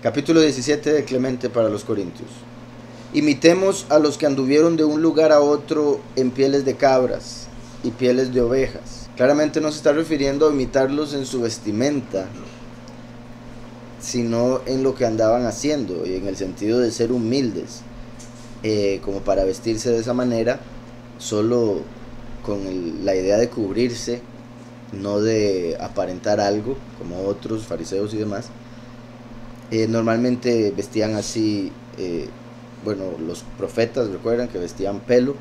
Capítulo 17 de Clemente para los Corintios. Imitemos a los que anduvieron de un lugar a otro en pieles de cabras y pieles de ovejas. Claramente no se está refiriendo a imitarlos en su vestimenta, sino en lo que andaban haciendo, y en el sentido de ser humildes, como para vestirse de esa manera, solo con la idea de cubrirse, no de aparentar algo, como otros fariseos y demás. Normalmente vestían así, los profetas, recuerdan que vestían pelo,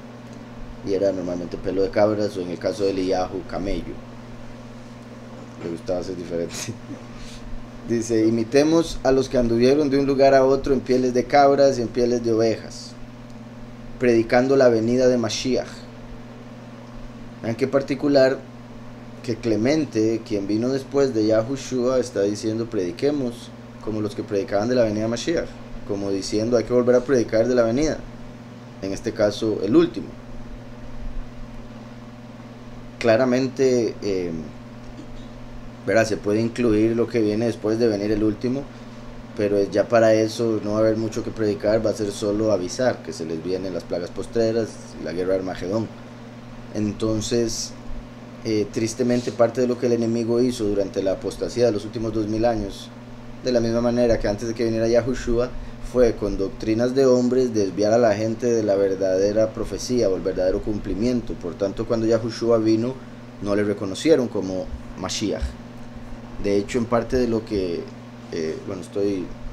y era normalmente pelo de cabras, o en el caso de Eliyahu, camello. Le gustaba ser diferente. Dice, imitemos a los que anduvieron de un lugar a otro en pieles de cabras y en pieles de ovejas, predicando la venida de Mashiach. En qué particular que Clemente, quien vino después de Yahushua, está diciendo prediquemos como los que predicaban de la venida de Mashiach, como diciendo hay que volver a predicar de la venida, en este caso el último. Claramente se puede incluir lo que viene después de venir el último, pero ya para eso no va a haber mucho que predicar, va a ser solo avisar que se les vienen las plagas postreras, la guerra de Armagedón. Entonces, tristemente parte de lo que el enemigo hizo durante la apostasía de los últimos 2000 años, de la misma manera que antes de que viniera Yahushua, fue con doctrinas de hombres desviar a la gente de la verdadera profecía o el verdadero cumplimiento. Por tanto, cuando Yahushua vino, no le reconocieron como Mashiach. De hecho, en parte de lo que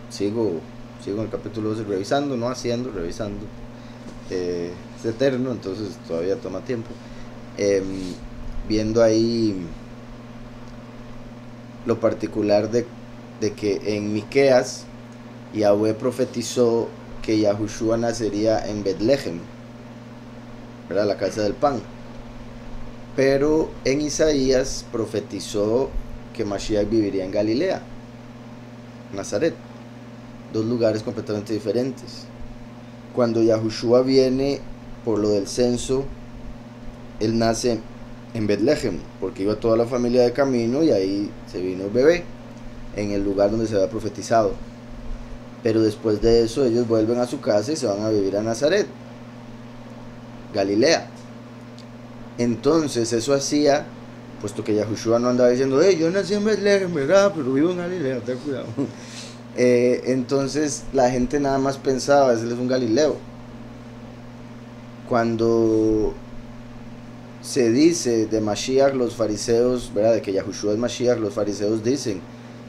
sigo en el capítulo 12 revisando, revisando, es eterno, entonces todavía toma tiempo, viendo ahí lo particular de que en Miqueas Yahweh profetizó que Yahushua nacería en Betlehem, ¿verdad? La casa del pan. Pero en Isaías profetizó que Mashiach viviría en Galilea, Nazaret, dos lugares completamente diferentes. Cuando Yahushua viene por lo del censo, él nace en Betlehem, porque iba toda la familia de camino y ahí se vino el bebé, en el lugar donde se había profetizado. Pero después de eso ellos vuelven a su casa y se van a vivir a Nazaret, Galilea. Entonces eso hacía, puesto que Yahushua no andaba diciendo yo nací en Betlehem, ¿verdad? Pero vivo en Galilea, ten cuidado. Entonces la gente nada más pensaba, ese es un Galileo. Cuando se dice de Mashiach, los fariseos, ¿verdad? De que Yahushua es Mashiach, los fariseos dicen,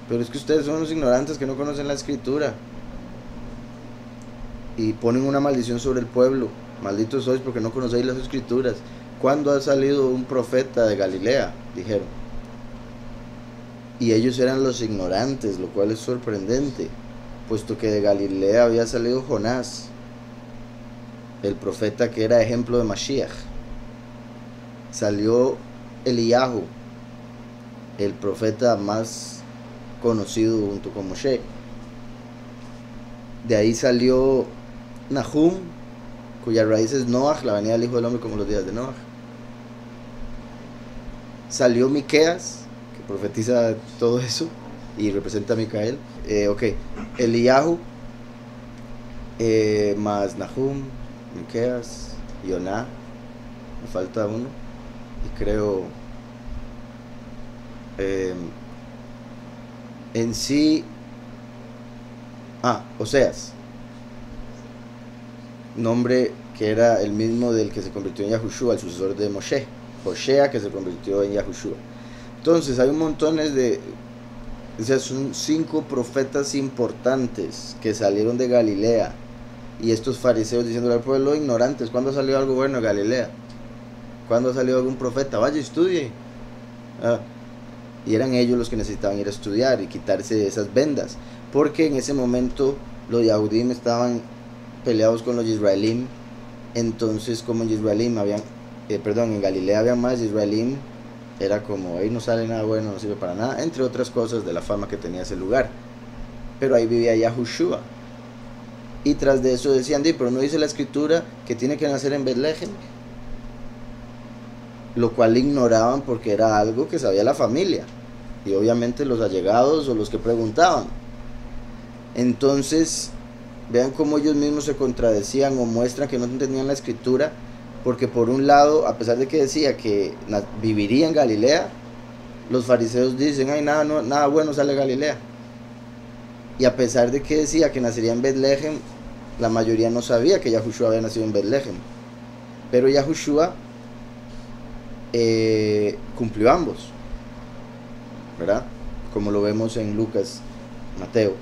pero es que ustedes son los ignorantes que no conocen la escritura, y ponen una maldición sobre el pueblo. Malditos sois porque no conocéis las escrituras. ¿Cuándo ha salido un profeta de Galilea?, dijeron. Y ellos eran los ignorantes, lo cual es sorprendente, puesto que de Galilea había salido Jonás, el profeta que era ejemplo de Mashiach. Salió Eliyahu, el profeta más conocido junto con Moshe. De ahí salió Nahum, cuya raíz es Noach, la venida del Hijo del Hombre como los días de Noach. Salió Miqueas, que profetiza todo eso y representa a Micael. Eliyahu, más Nahum, Miqueas, Yoná, me falta uno, y creo en sí Oseas, nombre que era el mismo del que se convirtió en Yahushua, el sucesor de Moshe, Hoshea, que se convirtió en Yahushua. Entonces hay un montón son 5 profetas importantes que salieron de Galilea, y estos fariseos diciéndole al pueblo, ignorantes, ¿cuándo salió algo bueno de Galilea? ¿Cuándo ha salido algún profeta? Vaya, estudie. Y eran ellos los que necesitaban ir a estudiar y quitarse esas vendas, porque en ese momento los Yahudim estaban peleados con los Israelim. Entonces, como en Galilea había más Israelim, era como, ahí no sale nada bueno, no sirve para nada, entre otras cosas de la fama que tenía ese lugar. Pero ahí vivía Yahushua, y tras de eso decían, pero no dice la escritura que tiene que nacer en Betlehem, lo cual ignoraban porque era algo que sabía la familia y obviamente los allegados o los que preguntaban. Entonces, vean cómo ellos mismos se contradecían o muestran que no entendían la escritura, porque por un lado, a pesar de que decía que viviría en Galilea, los fariseos dicen, ay, nada bueno sale de Galilea. Y a pesar de que decía que nacería en Betlehem, la mayoría no sabía que Yahushua había nacido en Betlehem. Pero Yahushua cumplió ambos, ¿verdad? Como lo vemos en Lucas, Mateo,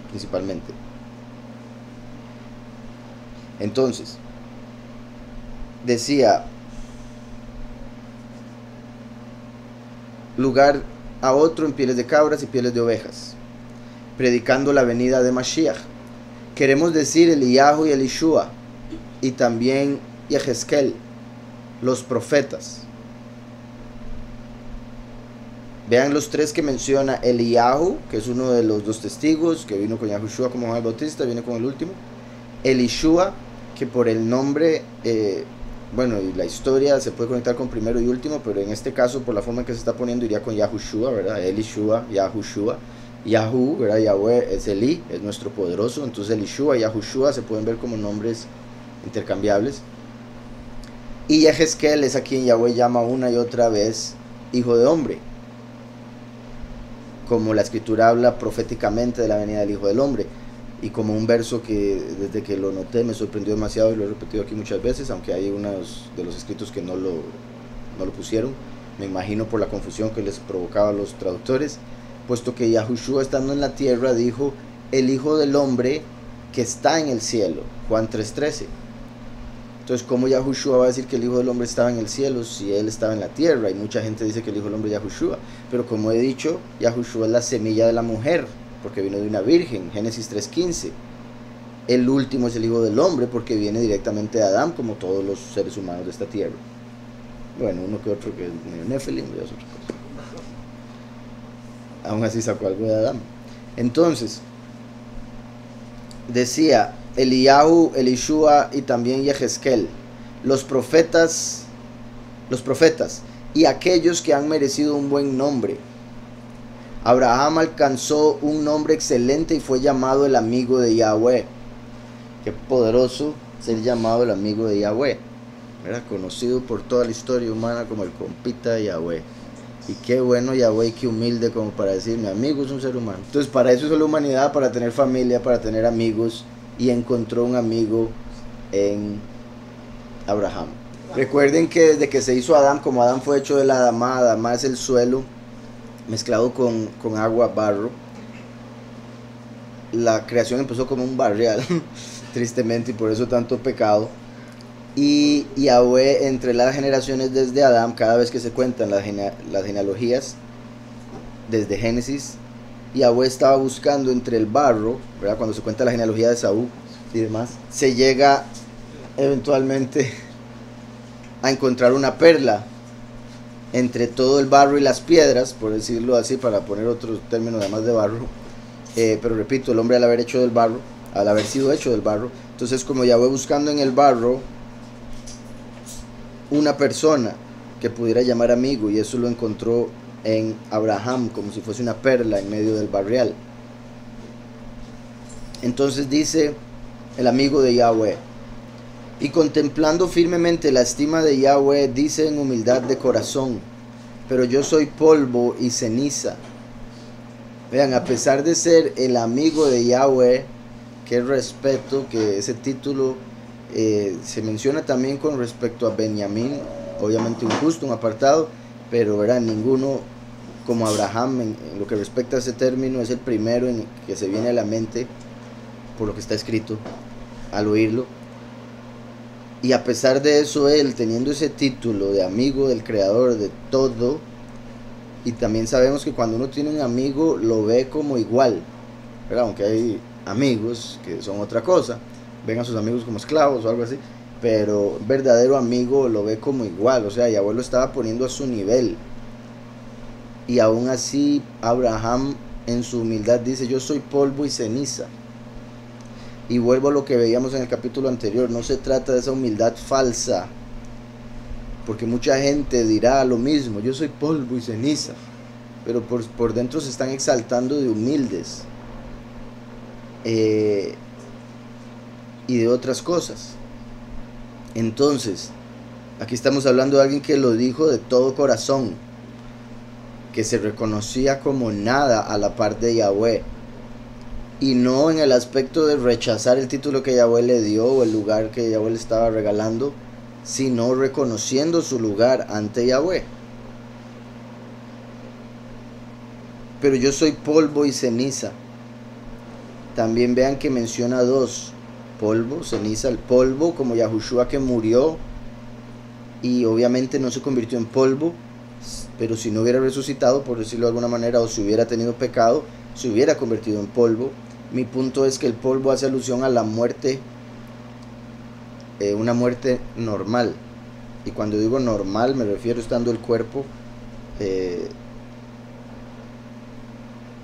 principalmente. Entonces, decía, lugar a otro en pieles de cabras y pieles de ovejas, predicando la venida de Mashiach. Queremos decir Eliyahu y Elishua, y también Yehezkel, los profetas. Vean los tres que menciona Eliyahu, que es uno de los dos testigos, que vino con Yahushua como Juan el Bautista, viene con el último. Elishua, que por el nombre, bueno, y la historia se puede conectar con primero y último, pero en este caso, por la forma en que se está poniendo, iría con Yahushua, ¿verdad? Elishua, Yahushua. Yahu, ¿verdad? Yahweh es Eli, es nuestro poderoso. Entonces Elishua y Yahushua se pueden ver como nombres intercambiables. Y Yehezkel es a quien Yahweh llama una y otra vez hijo de hombre, como la escritura habla proféticamente de la venida del hijo del hombre. Y como un verso que desde que lo noté me sorprendió demasiado y lo he repetido aquí muchas veces, aunque hay unos de los escritos que no lo pusieron, me imagino por la confusión que les provocaba a los traductores, puesto que Yahushua estando en la tierra dijo, el hijo del hombre que está en el cielo, Juan 3:13. Entonces, ¿cómo Yahushua va a decir que el hijo del hombre estaba en el cielo si él estaba en la tierra? Y mucha gente dice que el hijo del hombre es Yahushua, pero como he dicho, Yahushua es la semilla de la mujer, porque vino de una virgen, Génesis 3:15. El último es el hijo del hombre, porque viene directamente de Adán, como todos los seres humanos de esta tierra. Bueno, uno que otro que es medio Nefelim, ya es otra cosa. Aún así sacó algo de Adán. Entonces, decía Eliyahu, Elishua y también Yehezkel, los profetas y aquellos que han merecido un buen nombre. Abraham alcanzó un nombre excelente y fue llamado el amigo de Yahweh. Qué poderoso ser llamado el amigo de Yahweh, ¿verdad? Conocido por toda la historia humana como el compita de Yahweh. Y qué bueno Yahweh y qué humilde como para decir mi amigo es un ser humano. Entonces para eso es la humanidad, para tener familia, para tener amigos, y encontró un amigo en Abraham. Recuerden que desde que se hizo Adán, como Adán fue hecho de la Adamá, Adamá es el suelo mezclado con agua, barro, la creación empezó como un barrial tristemente, y por eso tanto pecado. Y Yahweh, entre las generaciones desde Adán, cada vez que se cuentan las genealogías desde Génesis, Yahweh estaba buscando entre el barro, ¿verdad? Cuando se cuenta la genealogía de Saúl y demás, se llega eventualmente a encontrar una perla entre todo el barro y las piedras, por decirlo así, para poner otro término además de barro. Pero repito, el hombre al haber hecho del barro, al haber sido hecho del barro, entonces como Yahweh buscando en el barro una persona que pudiera llamar amigo, y eso lo encontró en Abraham como si fuese una perla en medio del barrial. Entonces dice el amigo de Yahweh, y contemplando firmemente la estima de Yahweh, dice en humildad de corazón, pero yo soy polvo y ceniza. Vean, a pesar de ser el amigo de Yahweh, qué respeto, que ese título se menciona también con respecto a Benjamín, obviamente un justo, un apartado, pero verá, ninguno como Abraham en lo que respecta a ese término es el primero en que se viene a la mente por lo que está escrito al oírlo. Y a pesar de eso, él teniendo ese título de amigo del creador de todo, y también sabemos que cuando uno tiene un amigo lo ve como igual, ¿verdad? Aunque hay amigos que son otra cosa, ven a sus amigos como esclavos o algo así, pero un verdadero amigo lo ve como igual, o sea, Yahweh lo estaba poniendo a su nivel. Y aún así Abraham en su humildad dice, yo soy polvo y ceniza. Y vuelvo a lo que veíamos en el capítulo anterior, no se trata de esa humildad falsa, porque mucha gente dirá lo mismo, yo soy polvo y ceniza, pero por dentro se están exaltando de humildes. y de otras cosas. Entonces, aquí estamos hablando de alguien que lo dijo de todo corazón, que se reconocía como nada a la par de Yahweh, y no en el aspecto de rechazar el título que Yahweh le dio o el lugar que Yahweh le estaba regalando, sino reconociendo su lugar ante Yahweh. Pero yo soy polvo y ceniza. También vean que menciona dos: polvo, ceniza. El polvo como Yahushua, que murió y obviamente no se convirtió en polvo, pero si no hubiera resucitado, por decirlo de alguna manera, o si hubiera tenido pecado, se hubiera convertido en polvo. Mi punto es que el polvo hace alusión a la muerte, una muerte normal. Y cuando digo normal me refiero estando el cuerpo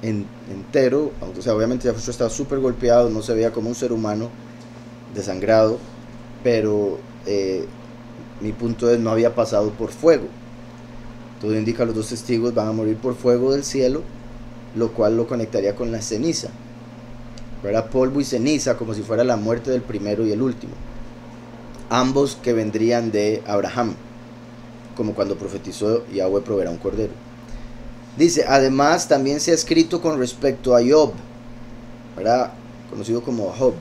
entero, o sea, obviamente Yahushua estaba súper golpeado, no se veía como un ser humano desangrado, pero mi punto es, no había pasado por fuego. Todo indica los dos testigos van a morir por fuego del cielo, lo cual lo conectaría con la ceniza, ¿verdad? Polvo y ceniza, como si fuera la muerte del primero y el último, ambos que vendrían de Abraham, como cuando profetizó Yahweh proveerá un cordero. Dice, además también se ha escrito con respecto a Job, ¿verdad? Conocido como Job.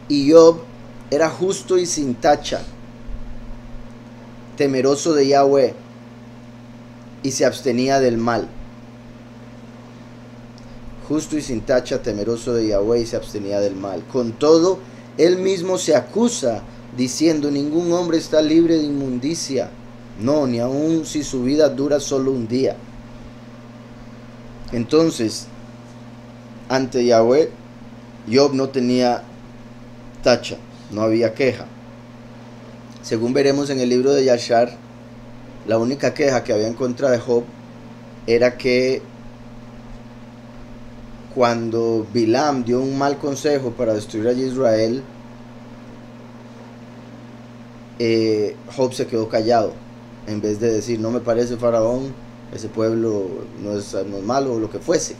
Y Job era justo y sin tacha, temeroso de Yahweh, y se abstenía del mal. Justo y sin tacha, temeroso de Yahweh, y se abstenía del mal. Con todo, él mismo se acusa, diciendo, ningún hombre está libre de inmundicia, no, ni aun si su vida dura solo un día. Entonces, ante Yahweh, Job no tenía tacha, no había queja. Según veremos en el libro de Yashar, la única queja que había en contra de Job era que cuando Bilam dio un mal consejo para destruir a Israel, Job se quedó callado, en vez de decir, no me parece, Faraón, ese pueblo no es malo, o lo que fuese,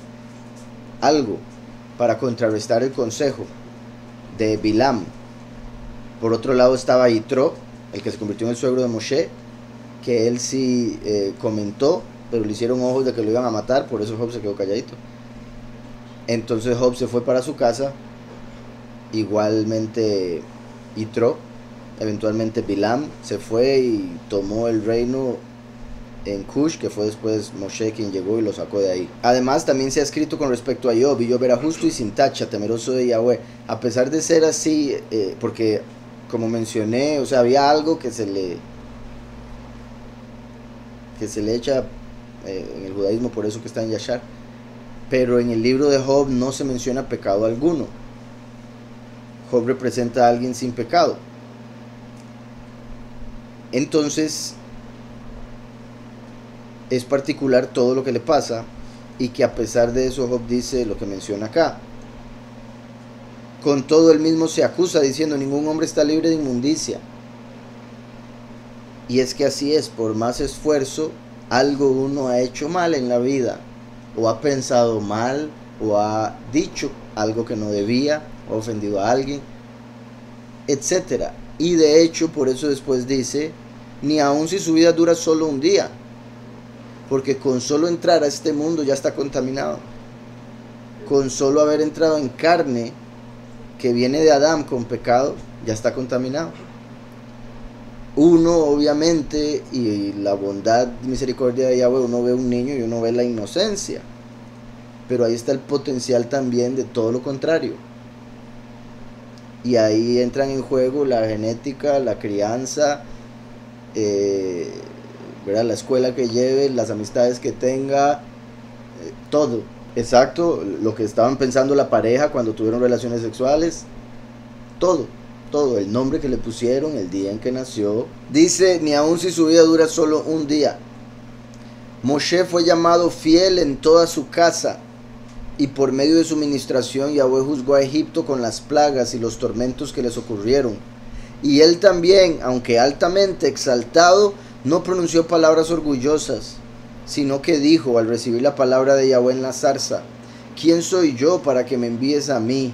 algo para contrarrestar el consejo de Bilam. Por otro lado estaba Yitro, el que se convirtió en el suegro de Moshe, que él sí comentó, pero le hicieron ojos de que lo iban a matar, por eso Job se quedó calladito. Entonces Job se fue para su casa, igualmente Yitro. Eventualmente Bilam se fue y tomó el reino en Cush, que fue después Moshe quien llegó y lo sacó de ahí. Además también se ha escrito con respecto a Job, y Job era justo y sin tacha, temeroso de Yahweh. A pesar de ser así, porque como mencioné, o sea, había algo que se le echa en el judaísmo, por eso que está en Yashar, pero en el libro de Job no se menciona pecado alguno. Job representa a alguien sin pecado. Entonces es particular todo lo que le pasa, y que a pesar de eso Job dice lo que menciona acá. Con todo él mismo se acusa diciendo, ningún hombre está libre de inmundicia. Y es que así es, por más esfuerzo, algo uno ha hecho mal en la vida, o ha pensado mal, o ha dicho algo que no debía, o ha ofendido a alguien, etcétera. Y de hecho, por eso después dice, ni aun si su vida dura solo un día, porque con solo entrar a este mundo ya está contaminado. Con solo haber entrado en carne que viene de Adán con pecado, ya está contaminado. Uno, obviamente, y la bondad y misericordia de Yahweh, uno ve un niño y uno ve la inocencia, pero ahí está el potencial también de todo lo contrario. Y ahí entran en juego la genética, la crianza, ¿verdad? La escuela que lleve, las amistades que tenga, todo. Exacto, lo que estaban pensando la pareja cuando tuvieron relaciones sexuales, todo, el nombre que le pusieron, el día en que nació. Dice, ni aun si su vida dura solo un día. Moshe fue llamado fiel en toda su casa, y por medio de su ministración Yahweh juzgó a Egipto con las plagas y los tormentos que les ocurrieron. Y él también, aunque altamente exaltado, no pronunció palabras orgullosas, sino que dijo al recibir la palabra de Yahweh en la zarza, ¿quién soy yo para que me envíes a mí?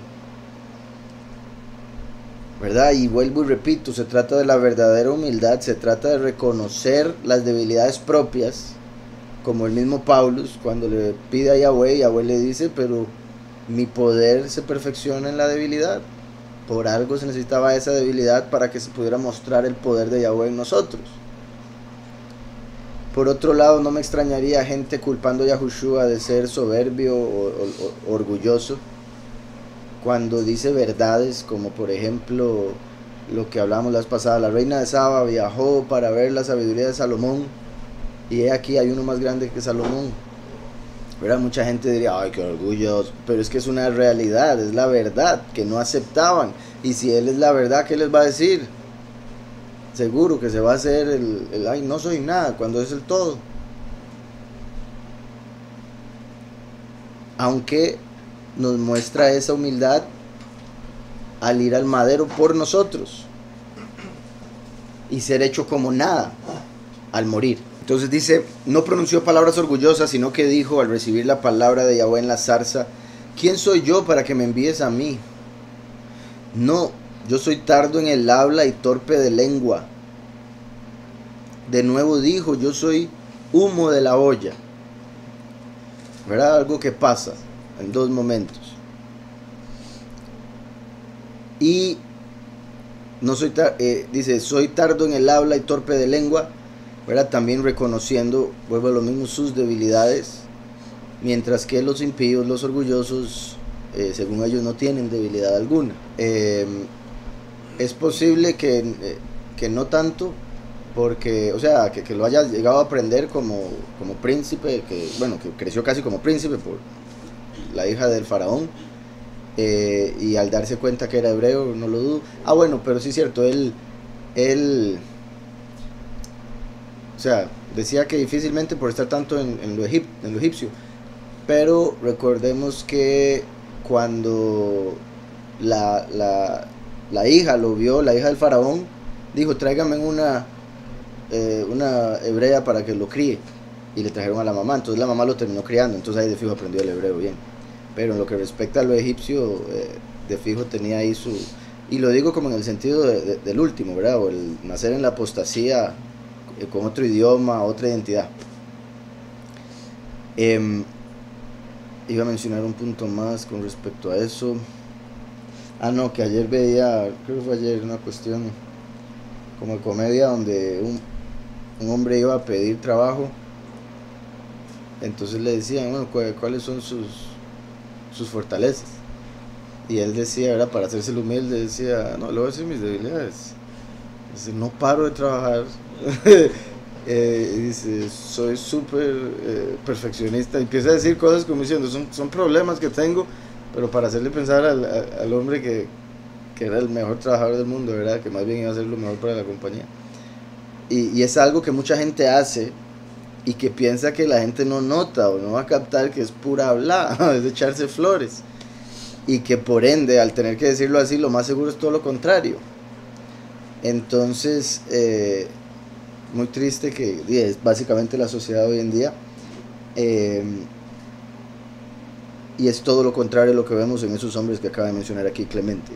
¿Verdad? Y vuelvo y repito, se trata de la verdadera humildad, se trata de reconocer las debilidades propias, como el mismo Paulus, cuando le pide a Yahweh, Yahweh le dice, pero mi poder se perfecciona en la debilidad. Por algo se necesitaba esa debilidad para que se pudiera mostrar el poder de Yahweh en nosotros. Por otro lado, no me extrañaría gente culpando a Yahushua de ser soberbio o orgulloso, cuando dice verdades como por ejemplo lo que hablamos la vez pasada: la reina de Saba viajó para ver la sabiduría de Salomón y he aquí hay uno más grande que Salomón. ¿Verdad? Mucha gente diría, ay, qué orgulloso, pero es que es una realidad, es la verdad que no aceptaban. Y si él es la verdad, ¿qué les va a decir? Seguro que se va a hacer el ay, no soy nada, cuando es el todo. Aunque nos muestra esa humildad al ir al madero por nosotros y ser hecho como nada al morir. Entonces dice, no pronunció palabras orgullosas, sino que dijo al recibir la palabra de Yahweh en la zarza: ¿quién soy yo para que me envíes a mí? No, yo soy tardo en el habla y torpe de lengua. De nuevo dijo, yo soy humo de la olla. ¿Verdad? Algo que pasa en dos momentos. Y no soy dice, soy tardo en el habla y torpe de lengua, ¿verdad? También reconociendo, vuelvo a lo mismo, sus debilidades, mientras que los impíos, los orgullosos, según ellos no tienen debilidad alguna. Es posible que no tanto, porque, o sea, que lo haya llegado a aprender como príncipe, que creció casi como príncipe por la hija del faraón. Y al darse cuenta que era hebreo, no lo dudo. Bueno, pero sí es cierto, él o sea, decía que difícilmente por estar tanto en lo egipcio. Pero recordemos que cuando la hija lo vio, la hija del faraón, dijo, tráigame una hebrea para que lo críe. Y le trajeron a la mamá, entonces la mamá lo terminó criando, entonces ahí de fijo aprendió el hebreo bien. Pero en lo que respecta a lo egipcio, de fijo tenía ahí su... Y lo digo como en el sentido del último, ¿verdad? O el nacer en la apostasía, con otro idioma, otra identidad. Iba a mencionar un punto más con respecto a eso. No, que ayer veía, creo que fue ayer, una cuestión como de comedia donde un hombre iba a pedir trabajo. Entonces le decían, bueno, ¿cuáles son sus fortalezas? Y él decía, ¿verdad? Para hacerse el humilde, decía, no, le voy a decir mis debilidades. Dice, no paro de trabajar. Y dice, soy súper perfeccionista. Y empieza a decir cosas como diciendo, son problemas que tengo, pero para hacerle pensar al hombre que era el mejor trabajador del mundo, ¿verdad? Que más bien iba a hacer lo mejor para la compañía. Y es algo que mucha gente hace y que piensa que la gente no nota o no va a captar que es pura habla, es de echarse flores. Y que por ende, al tener que decirlo así, lo más seguro es todo lo contrario. Entonces, muy triste que es básicamente la sociedad hoy en día. Y es todo lo contrario a lo que vemos en esos hombres que acaba de mencionar aquí Clemente.